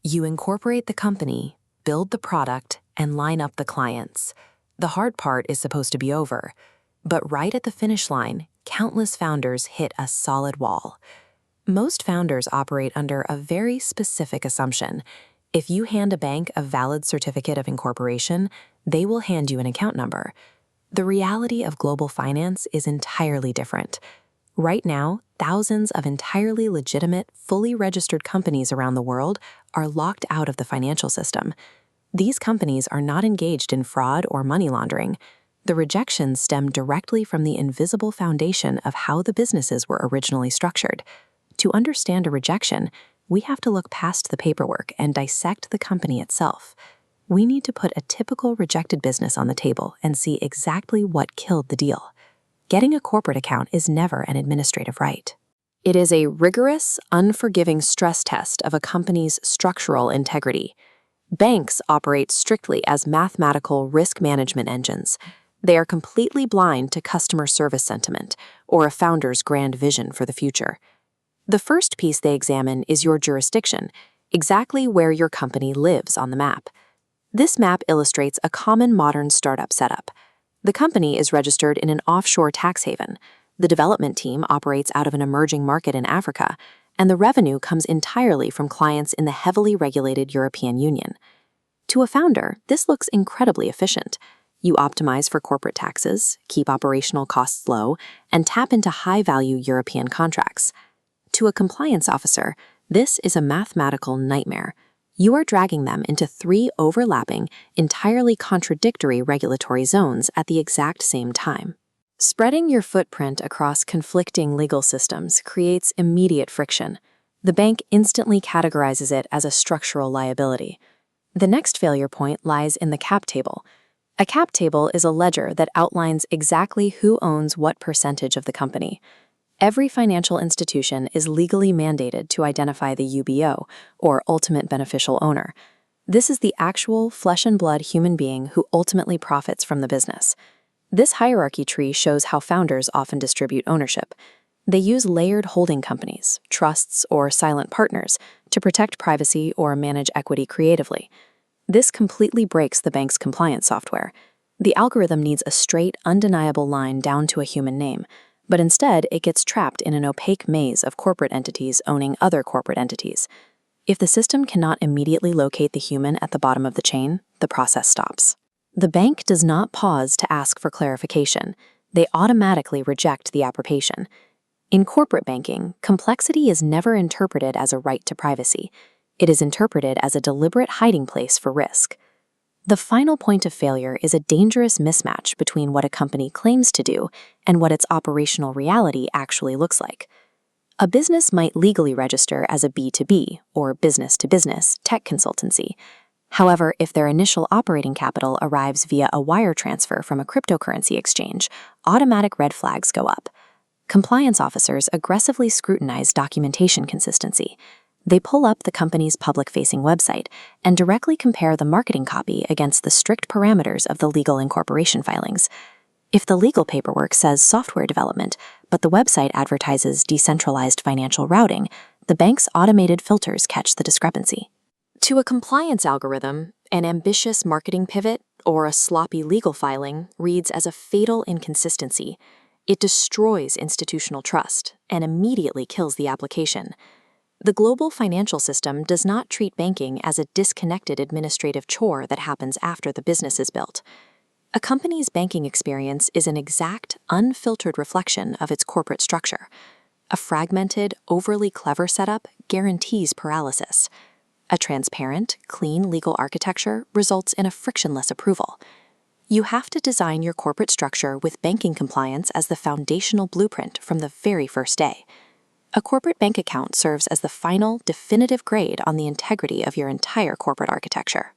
You incorporate the company, build the product, and line up the clients. The hard part is supposed to be over. But right at the finish line, countless founders hit a solid wall. Most founders operate under a very specific assumption. If you hand a bank a valid certificate of incorporation, they will hand you an account number. The reality of global finance is entirely different. Right now, thousands of entirely legitimate, fully registered companies around the world are locked out of the financial system. These companies are not engaged in fraud or money laundering. The rejections stem directly from the invisible foundation of how the businesses were originally structured. To understand a rejection, we have to look past the paperwork and dissect the company itself. We need to put a typical rejected business on the table and see exactly what killed the deal. Getting a corporate account is never an administrative right. It is a rigorous, unforgiving stress test of a company's structural integrity. Banks operate strictly as mathematical risk management engines. They are completely blind to customer service sentiment or a founder's grand vision for the future. The first piece they examine is your jurisdiction, exactly where your company lives on the map. This map illustrates a common modern startup setup. The company is registered in an offshore tax haven. The development team operates out of an emerging market in Africa, and the revenue comes entirely from clients in the heavily regulated European Union. To a founder, this looks incredibly efficient. You optimize for corporate taxes, keep operational costs low, and tap into high-value European contracts. To a compliance officer, this is a mathematical nightmare. You are dragging them into 3 overlapping, entirely contradictory regulatory zones at the exact same time. Spreading your footprint across conflicting legal systems creates immediate friction. The bank instantly categorizes it as a structural liability. The next failure point lies in the cap table. A cap table is a ledger that outlines exactly who owns what percentage of the company. Every financial institution is legally mandated to identify the UBO, or ultimate beneficial owner. This is the actual flesh and blood human being who ultimately profits from the business. This hierarchy tree shows how founders often distribute ownership. They use layered holding companies, trusts, or silent partners to protect privacy or manage equity creatively. This completely breaks the bank's compliance software. The algorithm needs a straight, undeniable line down to a human name, but instead it gets trapped in an opaque maze of corporate entities owning other corporate entities. If the system cannot immediately locate the human at the bottom of the chain, the process stops. The bank does not pause to ask for clarification. They automatically reject the application. In corporate banking, complexity is never interpreted as a right to privacy. It is interpreted as a deliberate hiding place for risk. The final point of failure is a dangerous mismatch between what a company claims to do and what its operational reality actually looks like. A business might legally register as a B2B, or business-to-business, tech consultancy. However, if their initial operating capital arrives via a wire transfer from a cryptocurrency exchange, automatic red flags go up. Compliance officers aggressively scrutinize documentation consistency. They pull up the company's public-facing website and directly compare the marketing copy against the strict parameters of the legal incorporation filings. If the legal paperwork says software development, but the website advertises decentralized financial routing, the bank's automated filters catch the discrepancy. To a compliance algorithm, an ambitious marketing pivot or a sloppy legal filing reads as a fatal inconsistency. It destroys institutional trust and immediately kills the application. The global financial system does not treat banking as a disconnected administrative chore that happens after the business is built. A company's banking experience is an exact, unfiltered reflection of its corporate structure. A fragmented, overly clever setup guarantees paralysis. A transparent, clean legal architecture results in a frictionless approval. You have to design your corporate structure with banking compliance as the foundational blueprint from the very first day. A corporate bank account serves as the final, definitive grade on the integrity of your entire corporate architecture.